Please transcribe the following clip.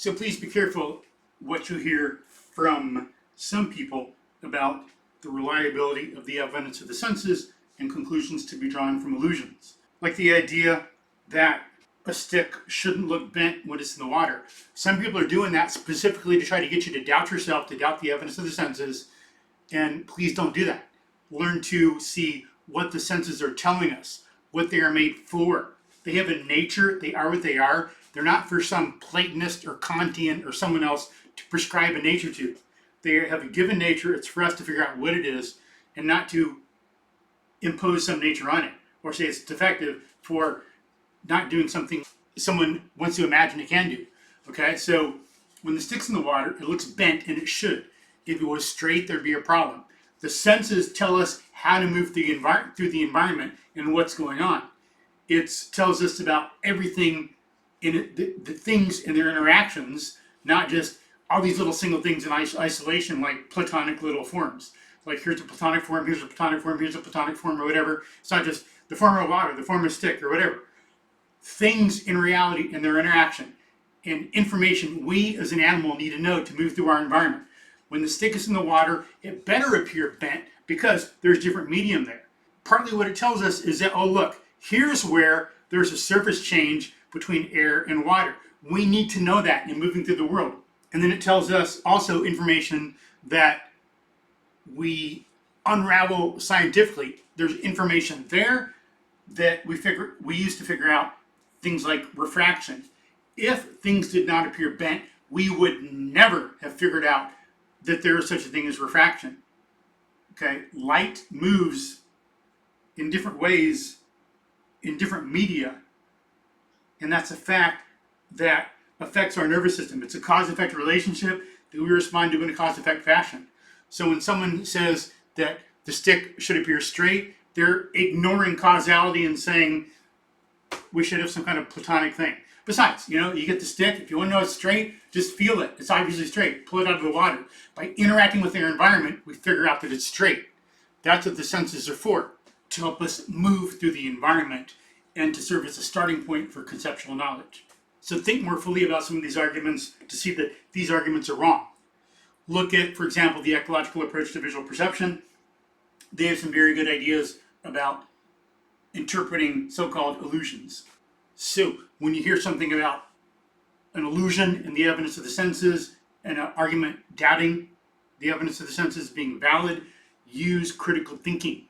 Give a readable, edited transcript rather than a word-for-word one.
So please be careful what you hear from some people about the reliability of the evidence of the senses and conclusions to be drawn from illusions. Like the idea that a stick shouldn't look bent when it's in the water. Some people are doing that specifically to try to get you to doubt yourself, to doubt the evidence of the senses, and please don't do that. Learn to see what the senses are telling us, what they are made for. They have a nature, they are what they are. They're not for some Platonist or Kantian or someone else to prescribe a nature to. They have a given nature, it's for us to figure out what it is and not to impose some nature on it or say it's defective for not doing something someone wants to imagine it can do. Okay, so when the stick's in the water, it looks bent, and it should. If it was straight, there'd be a problem. The senses tell us how to move through the environment and what's going on. It tells us about everything in it, the things and their interactions, not just all these little single things in isolation, like platonic little forms. Like here's a platonic form, here's a platonic form, here's a platonic form, or whatever. It's not just the form of water, the form of stick, or whatever. Things in reality and their interaction and information we as an animal need to know to move through our environment. When the stick is in the water, it better appear bent because there's different medium there. Partly what it tells us is that, oh look, here's where there's a surface change between air and water. We need to know that in moving through the world. And then it tells us also information that we unravel scientifically. There's information there that we use to figure out things like refraction. If things did not appear bent, we would never have figured out that there is such a thing as refraction. Okay, light moves in different ways in different media, and that's a fact that affects our nervous system. It's a cause-effect relationship that we respond to in a cause-effect fashion. So when someone says that the stick should appear straight, they're ignoring causality and saying we should have some kind of platonic thing. Besides, you get the stick. If you want to know it's straight, just feel it. It's obviously straight. Pull it out of the water. By interacting with our environment, we figure out that it's straight. That's what the senses are for, to help us move through the environment and to serve as a starting point for conceptual knowledge. So think more fully about some of these arguments to see that these arguments are wrong. Look at, for example, the ecological approach to visual perception. They have some very good ideas about interpreting so-called illusions. So when you hear something about an illusion and the evidence of the senses, and an argument doubting the evidence of the senses being valid, use critical thinking.